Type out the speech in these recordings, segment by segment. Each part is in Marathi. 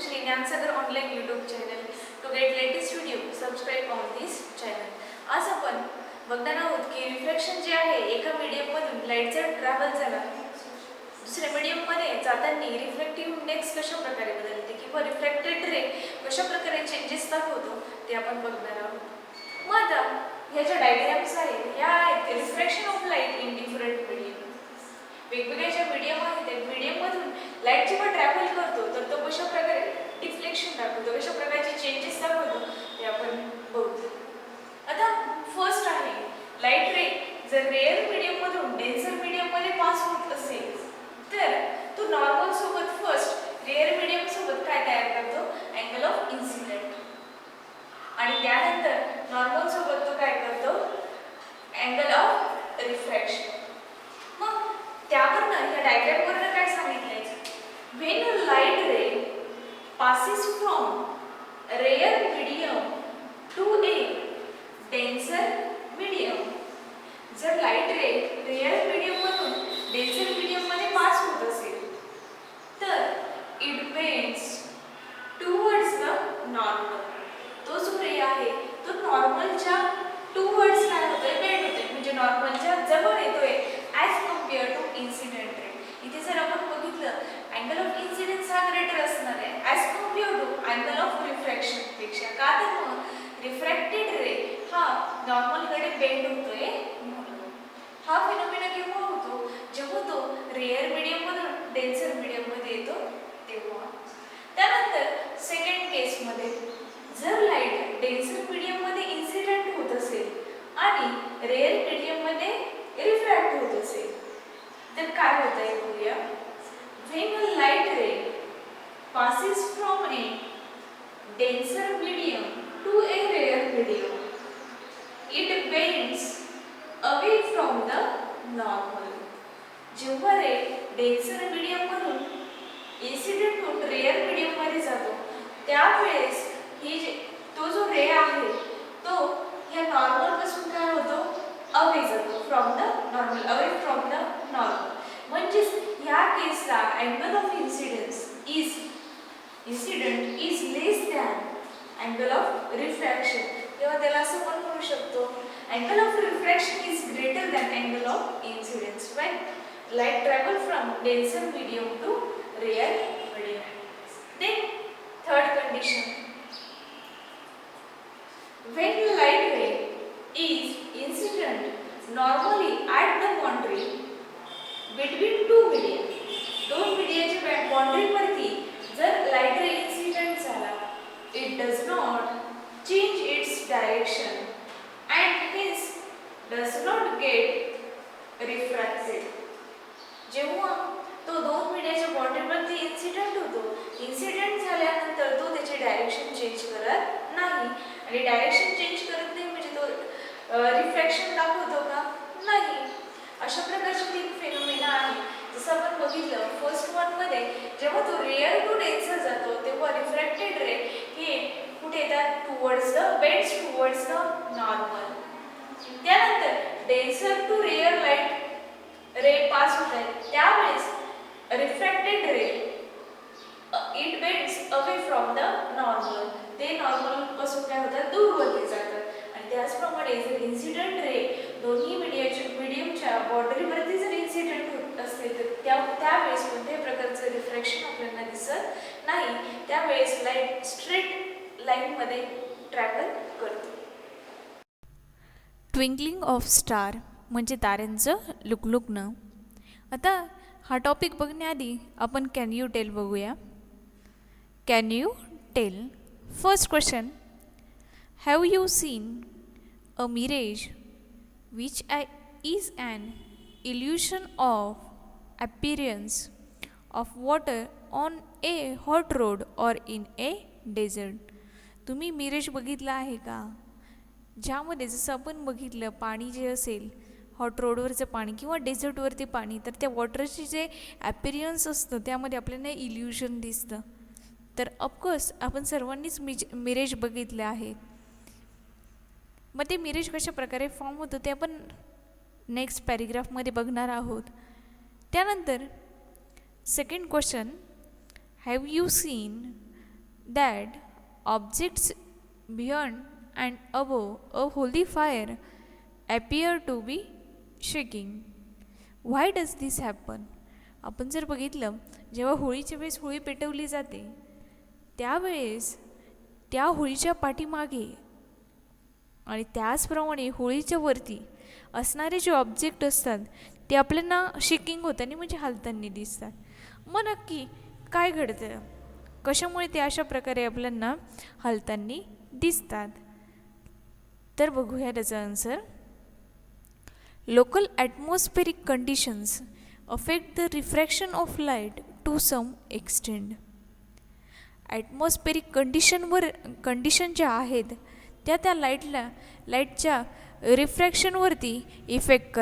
Shri Gnansagar online YouTube channel. To get latest video, subscribe on this channel. आज आपण बघणार आहोत की रिफ्रॅक्शन जे आहे एका मीडियम मधून लाईटचा ट्रॅव्हल झाला दुसऱ्या मीडियम मध्ये जाताना रिफ्लेक्टिव्ह इंडेक्स कशा प्रकारे बदलते किंवा रिफ्रॅक्टेड रे कशा प्रकारे चेंजेस दाखवतो ते आपण बघणार आहोत. मग आता ह्या ज्या डायग्राम्स आहेत या आहेत refraction of light in different medium. वेगवेगळ्या ज्या मीडियम आहेत त्या मीडियम मधून लाईट जेव्हा ट्रॅव्हल करतो तर तो कशा प्रकारे डिफ्लेक्शन दाखवतो, कशा प्रकारचे चेंजेस दाखवतो ते आपण बघू. आता फर्स्ट आहे लाईट रे जर रेअर मीडियम मधून डेन्सर मीडियम मध्ये पास होत असेल तर तो नॉर्मल सोबत फर्स्ट रेअर मीडियम सोबत काय तयार करतो, अँगल ऑफ इन्सिडेंट, आणि त्यानंतर नॉर्मल सोबत तो काय करतो, अँगल ऑफ रिफ्रॅक्शन. मग त्यावरनं या डायग्राम वरनं काय सांगितलंय, when a light ray passes from rare medium to a denser medium. जर लाईट रे रेअर मीडियम मधून डेन्सर मीडियम मध्ये पास होत असेल तर it bends towards the normal. तो जो रे आहे तो नॉर्मलच्या टुवर्ड्स काय होतोय, बेंड होतोय, म्हणजे नॉर्मलच्या जवळ येतोय as compare to incident ray. इथे जर आपण बघितलं अँगल ऑफ इन्सिडेंस हा ग्रेटर असणार आहे as compare to angle of refraction पेक्षा. का तर मग रिफ्रॅक्टेड रे हा नॉर्मलकडे बेंड होतोय म्हणून. हा फिनोमेना केव्हा होतो, जेव्हा तो रेअर मीडियम मधून डेन्सर मीडियम मध्ये येतो तेव्हा. त्यानंतर सेकंड केस मध्ये जर लाईट डेन्सर मीडियम मध्ये इन्सिडेंट होत असेल आणि रेअर मीडियम मध्ये रिफ्रॅक्ट होत असेल तर काय होत आहे बघूया. When a light ray passes from a denser medium to a rare medium, it bends away from the normal. जेव्हा रे डेन्सर मीडियम मधून इन्सिडेंट होऊन रेअर मीडियम मध्ये जातो त्यावेळेस ही तो जो रे आहे तो या नॉर्मल पासून काय होतो, अवे जातो, from the normal, away from the normal. म्हणजेच या केसला angle of incident is less than angle of refraction. तेव्हा त्याला असं पण म्हणू शकतो angle of refraction is greater than angle of incidence when light travel from denser medium to rare medium. Then third condition, when light ray is incident normally at the boundary between two media. दोन मीडियाच्या बाउंड्री वरती जर लाईट रे इन्सिडेंट झाला, it does not change its direction and hence does not get refracted. जेव्हा तो दोन मीडियाच्या बाउंड्री वरती इन्सिडेंट होतो, इन्सिडेंट झाल्यानंतर तो त्याची डायरेक्शन चेंज करत नाही. आणि डायरेक्शन चेंज करत नाही म्हणजे तो रिफ्रॅक्शन दाखवतो का, नाही. अशा प्रकारची तीन फेनोमेना आहे. जसं आपण बघितलं फर्स्ट वन मध्ये जेव्हा तो रेअर टू डेन्सर जातो तेव्हा रिफ्रॅक्टेड रे हे कुठे येतात, towards the bends towards the normal. त्यानंतर denser to rare light ray pass होत आहे त्यावेळेस refracted ray it bends away from the normal. ते नॉर्मल पासून काय होतात, दूरवरती जातात. आणि त्याचप्रमाणे जर इन्सिडेंट रे दोन्ही मीडियमच्या बाउंड्रीवरती जर इन्सिडेंट होत असते तर त्यावेळेस कोणत्याही प्रकारचं रिफ्रॅक्शन आपल्याला दिसत नाही. त्यावेळेस लाईट स्ट्रेट लाईनमध्ये ट्रॅव्हल करते. ट्विंकलिंग ऑफ स्टार म्हणजे ताऱ्यांचं लुकलुकणं. आता हा टॉपिक बघण्याआधी आपण कॅन यू टेल बघूया. Can you tell. First question, have you seen a mirage which is an illusion of appearance of water on a hot road or in a desert. तुम्ही मिरेज बघितला आहे का, ज्यामध्ये जसं आपण बघितलं पाणी जे असेल हॉट रोडवरचं पाणी किंवा डेझर्टवरती पाणी, तर त्या वॉटरचे जे ॲपिरियन्स असतं त्यामध्ये आपल्याला इल्युशन दिसतं. तर ऑफकोर्स आपण सर्वांनीच मिरेज बघितले आहेत. मग ते मिरेज कशा प्रकारे फॉर्म होतं ते आपण नेक्स्ट पॅरेग्राफमध्ये बघणार आहोत. त्यानंतर second question, Have you seen that objects beyond and above a holy fire appear to be shaking. Why does this happen? आपण जर बघितलं, जेव्हा होळीच्या वेळेस होळी पेटवली जाते त्यावेळेस त्या होळीच्या पाठीमागे आणि त्याचप्रमाणे होळीच्या वरती असणारे जे ऑब्जेक्ट असतात ते आपल्याला शेकिंग होताना म्हणजे हालताना दिसतात. मग नक्की काय घडतं, कशामुळे ते अशा प्रकारे आपल्याला हालताना दिसतात? तर बघूया त्याचा answer. Local atmospheric conditions affect the refraction of light to some extent. Atmospheric condition ज्या आहेत त्या लाईटच्या रिफ्रॅक्शनवरती इफेक्ट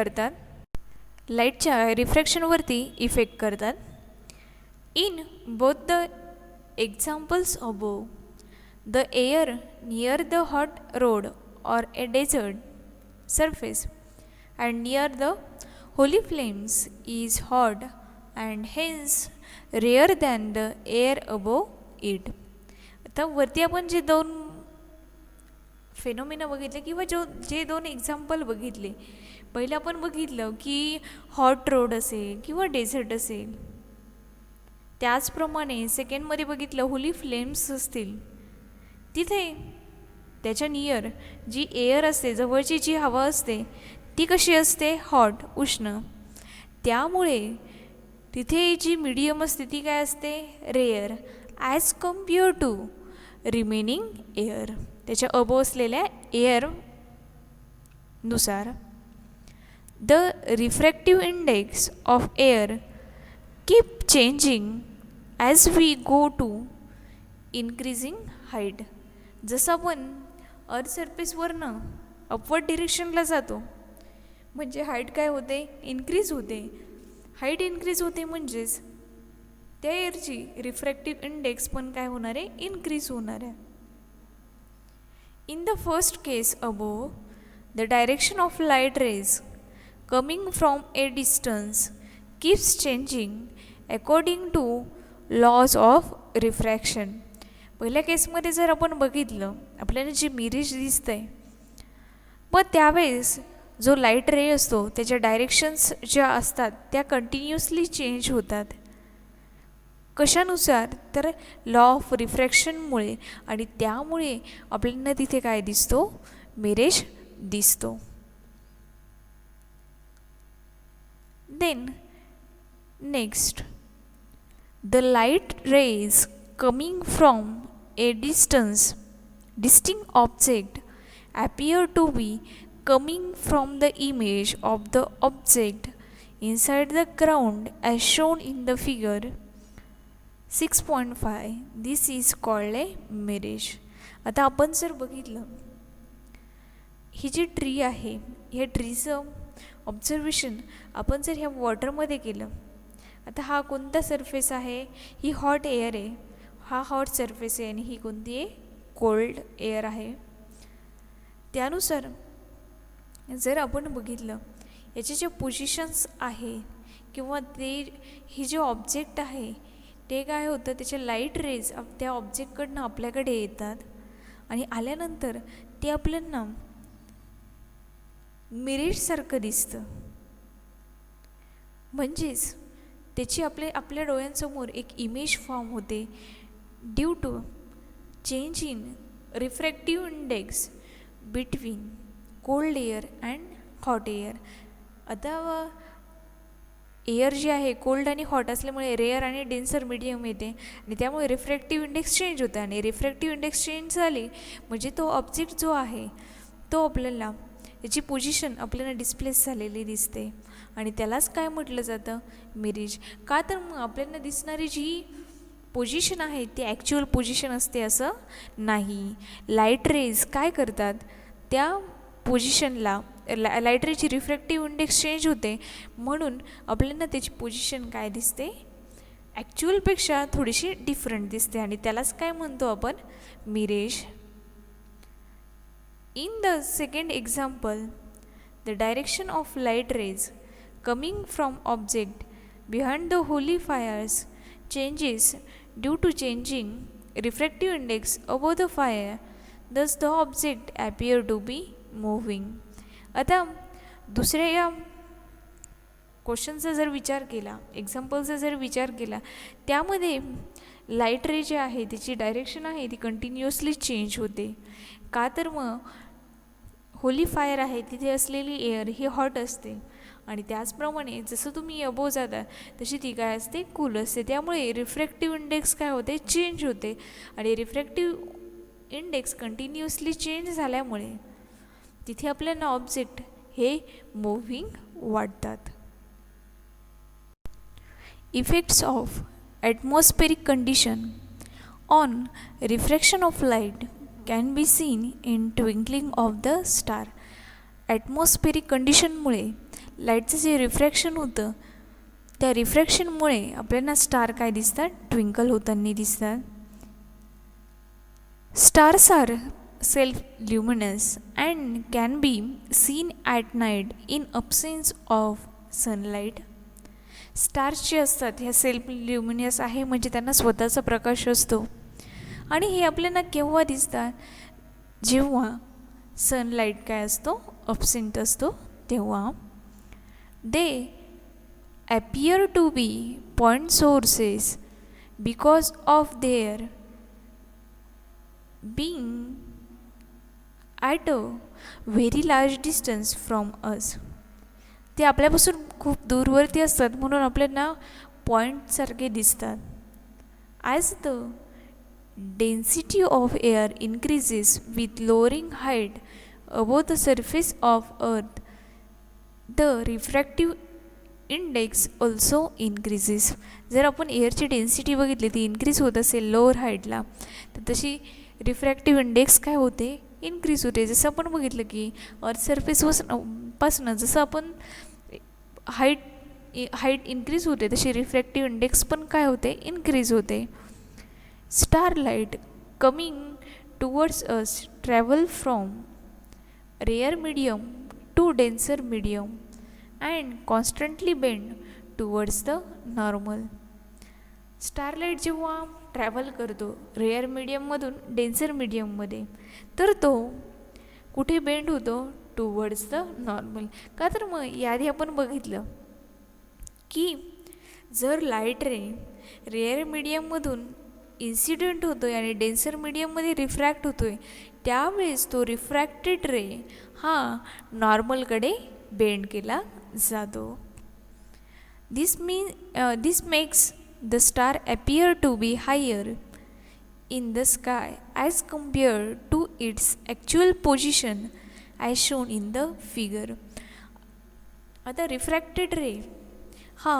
करतात. In both the examples above, the air near the hot road or a desert surface and near the holy flames is hot and hence rarer than the air above it. आता वरती आपण जे दोन फेनोमेना बघितले किंवा जे दोन एक्झाम्पल बघितले, पहिलं आपण बघितलं की हॉट रोड असेल किंवा डेझर्ट असेल, त्याचप्रमाणे सेकंडमध्ये बघितलं होली फ्लेम्स असतील. तिथे त्याच्या नियर जी एअर असते, जवळची जी हवा असते ती कशी असते? हॉट, उष्ण. त्यामुळे तिथे जी मीडियम असते ती काय असते? Rare as compare to remaining air, त्याच्या अबो असलेल्या एअर नुसार. The refractive index of air keep changing as we go to increasing height. जसं आपण अर्थ सरफेसवरनं अपवर्ड डिरेक्शनला जातो म्हणजे हाईट काय होते? इन्क्रीज होते. हाईट इन्क्रीज होते म्हणजेच त्या एअरची रिफ्रॅक्टिव्ह इंडेक्स पण काय होणार आहे? इन्क्रीज होणार आहे. In the first case above, the direction of light rays coming from a distance keeps changing according to laws of refraction. पहिल्या केसमध्ये जर आपण बघितलं, आपल्याला जे मिरेज दिसतंय, मग त्यावेळेस जो लाईट रे असतो त्याच्या डायरेक्शन्स ज्या असतात त्या कंटिन्युअसली चेंज होतात. कशानुसार? तर लॉ ऑफ रिफ्रॅक्शनमुळे. आणि त्यामुळे आपल्याला तिथे काय दिसतो? मिरेज दिसतो. Then next, the light rays coming from a distinct object appear to be coming from the image of the object inside the ground as shown in the figure 6.5. This is called a mirage. आता आपण जर बघितलं, ही जी ट्री आहे, ह्या ट्रीचं ऑब्झर्वेशन आपण जर ह्या वॉटरमध्ये केलं, आता हा कोणता सरफेस आहे? ही हॉट एअर आहे, हा हॉट सरफेस आहे आणि ही कोणती आहे? कोल्ड एअर आहे. त्यानुसार जर आपण बघितलं याचे जे पोझिशन्स आहे किंवा ही जे ऑब्जेक्ट आहे ते काय होतं? त्याचे लाईट रेज त्या ऑब्जेक्टकडनं आपल्याकडे येतात आणि आल्यानंतर ते आपल्याला मिरेजसारखं दिसतं. म्हणजेच त्याची आपल्या डोळ्यांसमोर एक इमेज फॉर्म होते due to change in refractive index between cold air and hot air. आता एअर जी आहे कोल्ड आणि हॉट असल्यामुळे रेअर आणि डेन्सर मीडियम येते आणि त्यामुळे रिफ्रॅक्टिव्ह इंडेक्स चेंज होतं आणि रिफ्रॅक्टिव्ह इंडेक्स चेंज झाली म्हणजे तो ऑब्जेक्ट जो आहे तो आपल्याला याची पोझिशन आपल्याला डिस्प्लेस झालेली दिसते आणि त्यालाच काय म्हटलं जातं? मिरेज. का? तर मग आपल्याला दिसणारी जी पोझिशन आहे ती ॲक्च्युअल पोझिशन असते असं नाही. लाईट रेज काय करतात? त्या पोझिशनला लाईट रेची रिफ्रॅक्टिव्ह इंडेक्स चेंज होते म्हणून आपल्याला त्याची पोझिशन काय दिसते? ॲक्च्युअलपेक्षा थोडीशी डिफरंट दिसते आणि त्यालाच काय म्हणतो आपण? Mirage. In the second example, the direction of light rays coming from object behind the holy fires changes due to changing refractive index above the fire, thus the object appear to be moving. आता दुसऱ्या या क्वेश्चनचा जर विचार केला, एक्झाम्पलचा जर विचार केला, त्यामध्ये लाईट रे जे आहे त्याची डायरेक्शन आहे ती कंटिन्युअसली चेंज होते. का तर मग होली फायर आहे तिथे असलेली एअर ही हॉट असते आणि त्याचप्रमाणे जसं तुम्ही अबोव जाता तशी ती काय असते, कूल असते. त्यामुळे रिफ्रॅक्टिव्ह इंडेक्स काय होते, चेंज होते. आणि रिफ्रॅक्टिव्ह इंडेक्स कंटिन्युअसली चेंज झाल्यामुळे तिथे आपल्याला ऑब्जेक्ट हे मूव्हिंग वाटतात. Effects of atmospheric condition on refraction of light can be seen in twinkling of the star. Atmospheric कंडिशनमुळे लाईटचं जे रिफ्रॅक्शन होतं त्या रिफ्रॅक्शनमुळे आपल्याला स्टार काय दिसतात, ट्विंकल होताना दिसतात. Stars are self luminous and can be seen at night in absence of sunlight. Stars जे असतात ह्या सेल्फ ल्युमिनियस आहे म्हणजे त्यांना स्वतःचा प्रकाश असतो आणि हे आपल्याला केव्हा दिसतात, जेव्हा सनलाईट काय असतो, अब्सेंट असतो तेव्हा. They appear to be point sources because of their being at a very large distance from us. ते आपल्यापासून खूप दूरवरती असतात म्हणून आपल्याला पॉईंटसारखे दिसतात. As the density of air increases with lowering height above the surface of earth, the refractive index also increases. जर आपण एअरची डेन्सिटी बघितली ती इन्क्रीज होत असेल लोअर हाईटला तर तशी रिफ्रॅक्टिव्ह इंडेक्स काय होते, इन्क्रीज होते. जसं आपण बघितलं की अर्थ सरफेसपासून जसं आपण हाईट इन्क्रीज होते तशी रिफ्रॅक्टिव्ह इंडेक्स पण काय होते, इन्क्रीज होते. Starlight coming towards us travel from rare medium to denser medium and constantly bend towards the normal. Starlight जेव्हा ट्रॅव्हल करतो रेअर मीडियममधून डेन्सर मीडियममध्ये तर तो कुठे बेंड होतो, टुवर्ड्स द नॉर्मल. का तर मग याआधी आपण बघितलं की जर लाईट रे रेअर मीडियममधून इन्सिडेंट होतो आहे आणि डेन्सर मीडियममध्ये रिफ्रॅक्ट होतो आहे त्यावेळेस तो रिफ्रॅक्टेड रे हा नॉर्मलकडे बेंड केला जातो. दिस makes the star appear to be higher in the sky as compared to its actual position as shown in the figure. आता रिफ्रॅक्टेड रे हा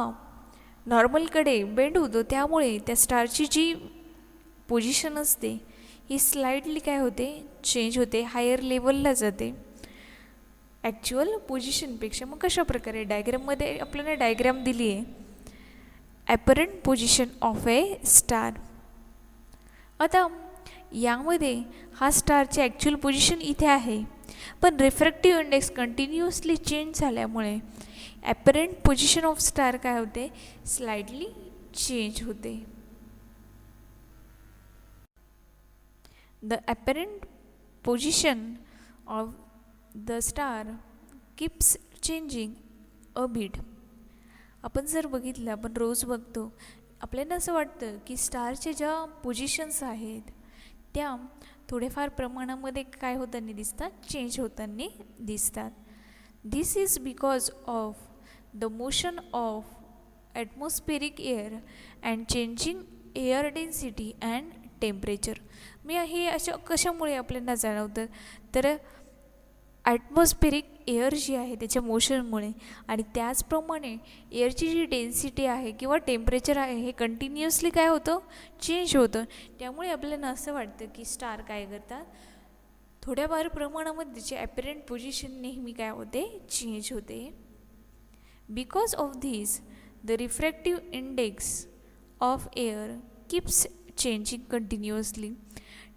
नॉर्मलकडे बेंड होतो त्यामुळे त्या स्टारची जी पोझिशन असते ही स्लाइडली काय होते, चेंज होते, हायर लेवलला जाते ॲक्च्युअल पोझिशनपेक्षा. मग कशा प्रकारे डायग्राममध्ये आपल्याला डायग्राम दिली आहे apparent position of A star. आता यामध्ये हा स्टारची ॲक्च्युअल पोझिशन इथे आहे पण रिफ्रॅक्टिव्ह इंडेक्स कंटिन्युअसली चेंज झाल्यामुळे ॲपरंट पोझिशन ऑफ स्टार काय होते, स्लाइडली चेंज होते. The apparent position of the star keeps changing a bit. आपण जर बघितलं, आपण रोज बघतो, आपल्याला असं वाटतं की स्टारच्या ज्या पोझिशन्स आहेत त्या थोडेफार प्रमाणामध्ये काय होताना दिसतात, चेंज होताना दिसतात. This is because of the motion of atmospheric air and changing air density and temperature. मी हे अशा कशामुळे आपल्याला जाणवतं तर ॲटमॉस्फेरिक एअर जी आहे त्याच्या मोशनमुळे आणि त्याचप्रमाणे एअरची जी डेन्सिटी आहे किंवा टेम्परेचर आहे हे कंटिन्युअसली काय होतं, चेंज होतं. त्यामुळे आपल्याला असं वाटतं की स्टार काय करतात, थोड्याफार प्रमाणामध्ये त्याची ॲपरंट पोझिशन नेहमी काय होते, चेंज होते. Because of this the refractive index of air keeps changing continuously.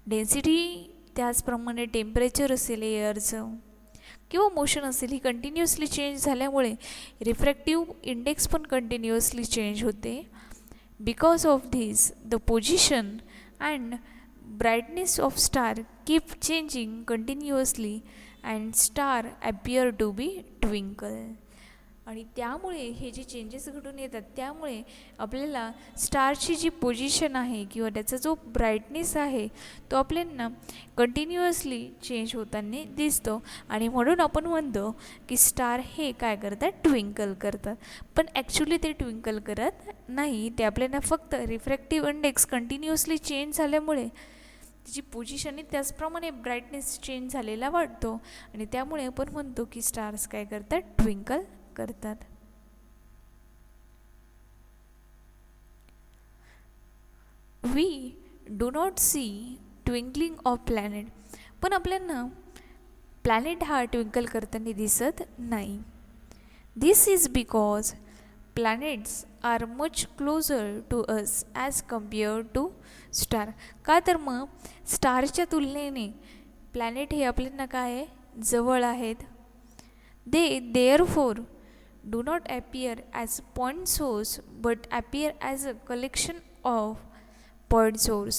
Density त्याचप्रमाणे टेम्परेचर असेल एअरचं किंवा मोशन असेल ही कंटिन्युअसली चेंज झाल्यामुळे रिफ्रॅक्टिव्ह इंडेक्स पण कंटिन्युअसली चेंज होते. Because of this the position and brightness of star keep changing continuously and star appear to be twinkle. आणि त्यामुळे हे जे चेंजेस घडून येतात त्यामुळे आपल्याला स्टारची जी पोझिशन आहे किंवा त्याचा जो ब्राईटनेस आहे तो आपल्याला कंटिन्युअसली चेंज होताना दिसतो आणि म्हणून आपण म्हणतो की स्टार हे काय करतात, ट्विंकल करतात. पण ॲक्च्युली ते ट्विंकल करत नाही, ते आपल्याला फक्त रिफ्रॅक्टिव्ह इंडेक्स कंटिन्युअसली चेंज झाल्यामुळे तिची पोझिशन त्याचप्रमाणे ब्राईटनेस चेंज झालेला वाटतो आणि त्यामुळे आपण म्हणतो की स्टार्स काय करतात, ट्विंकल करतात. We do not see twinkling of planet. पण आपल्याला प्लॅनेट हा ट्विंकल करताना दिसत नाही. This is because planets are much closer to us as compare to star. का तर मग स्टारच्या तुलनेने प्लॅनेट हे आपल्याला काय आहे, जवळ आहेत. दे therefore do not appear as point source but appear as a collection of point source.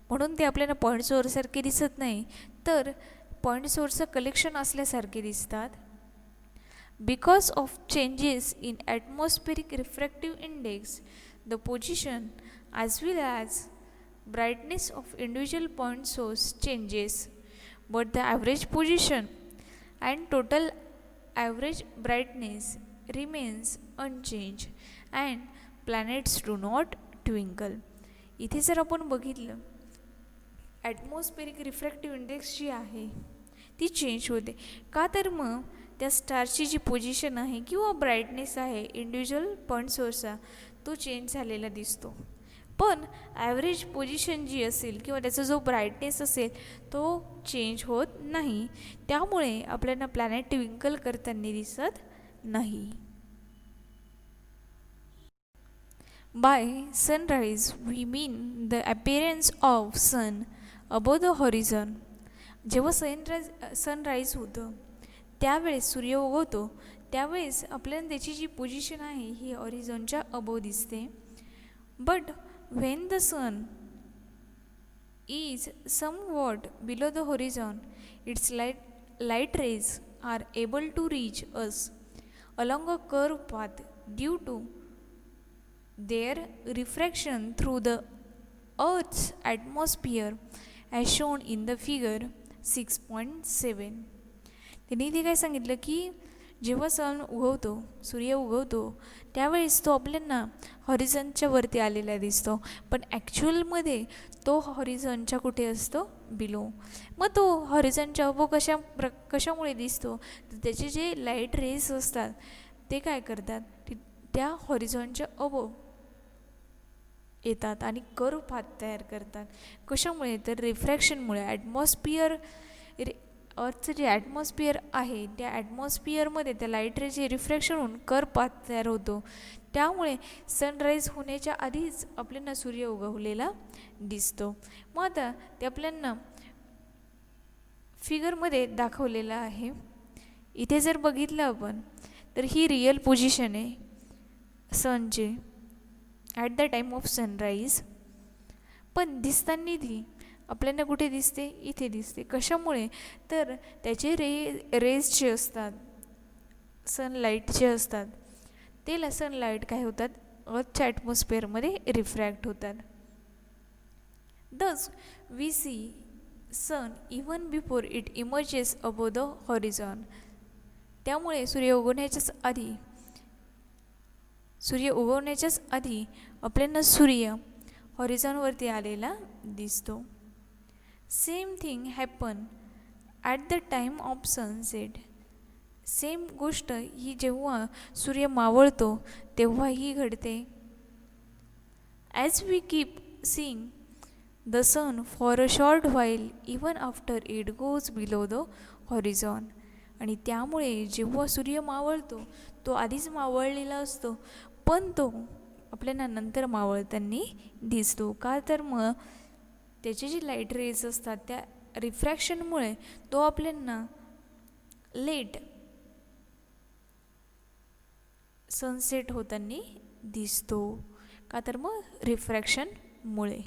म्हणून ते आपल्याला पॉईंट सोर्ससारखे दिसत नाही, तर पॉईंट सोर्सचं कलेक्शन असल्यासारखे दिसतात. Because of changes in atmospheric refractive index the position as well as brightness of individual point source changes but the average position and total average brightness remains unchanged and planets do not twinkle. इथे जर आपण बघितलं ॲटमॉस्फेरिक रिफ्रॅक्टिव्ह इंडेक्स जी आहे ती चेंज होते. का तर मग त्या स्टारची जी पोझिशन आहे किंवा ब्राईटनेस आहे इंडिव्हिज्युअल पॉईंट सोर्सचा तो चेंज झालेला दिसतो. पण ॲव्हरेज पोझिशन जी असेल किंवा त्याचा जो ब्राईटनेस असेल तो चेंज होत नाही. त्यामुळे आपल्याला प्लॅनेट ट्विंकल करताना दिसत नाही. By sunrise we mean the appearance of sun above the horizon. जेव्हा सनराईज होतं त्यावेळेस सूर्य उगवतो त्यावेळेस आपल्याला त्याची जी पोझिशन आहे ही हॉरिझॉनच्या अबोव दिसते. But when the sun is somewhat below the horizon its light rays are able to reach us along a curved path due to their refraction through the Earth's atmosphere as shown in the figure 6.7. त्यांनी इथे काय सांगितलं की जेव्हा सूर्य उगवतो त्यावेळेस तो आपल्याला हॉरिझॉनच्या वरती आलेला दिसतो, पण ॲक्च्युअलमध्ये तो हॉरिझॉनच्या कुठे असतो, बिलो. मग तो हॉरिझॉनच्या अबो कशामुळे दिसतो, तर त्याचे जे लाईट रेज असतात ते काय करतात, त्या हॉरिझॉनच्या अबो येतात आणि कर्व पाथ तयार करतात. कशामुळे, तर रिफ्रॅक्शनमुळे. अर्थचं जे ॲटमॉस्फिअर आहे त्या ॲटमॉस्फिअरमध्ये त्या लाईट रेचे रिफ्रॅक्शन होऊन कर्व पाथ तयार होतो. त्यामुळे सनराईज होण्याच्या आधीच आपल्याला सूर्य उगवलेला दिसतो. मग आता ते आपल्याला फिगरमध्ये दाखवलेलं आहे. इथे जर बघितलं आपण तर ही रिअल पोझिशन आहे सनची at the time of sunrise. पण दिसताना ती आपल्याला कुठे दिसते, इथे दिसते. कशामुळे, तर त्याचे रेज जे असतात सनलाईट जे असतात ते सनलाईट काय होतात, अर्थच्या ॲटमॉस्फिअरमध्ये रिफ्रॅक्ट होतात. Thus we see sun even before it emerges above the horizon. त्यामुळे सूर्य उगवण्याच्याच आधी आपल्याला सूर्य हॉरिझॉनवरती आलेला दिसतो. Same thing happen at the time of sunset. Same गोष्ट ही जेव्हा सूर्य मावळतो तेव्हाही घडते. As we keep seeing the sun for a short while even after it goes below the horizon. आणि त्यामुळे जेव्हा सूर्य मावळतो तो आधीच मावळलेला असतो, पण तो आपल्याला नंतर मावळताना दिसतो. का तर मग त्याचे जे लाईट रेज असतात त्या रिफ्रॅक्शनमुळे तो आपल्याला लेट सनसेट होताना दिसतो. का तर मग रिफ्रॅक्शनमुळे.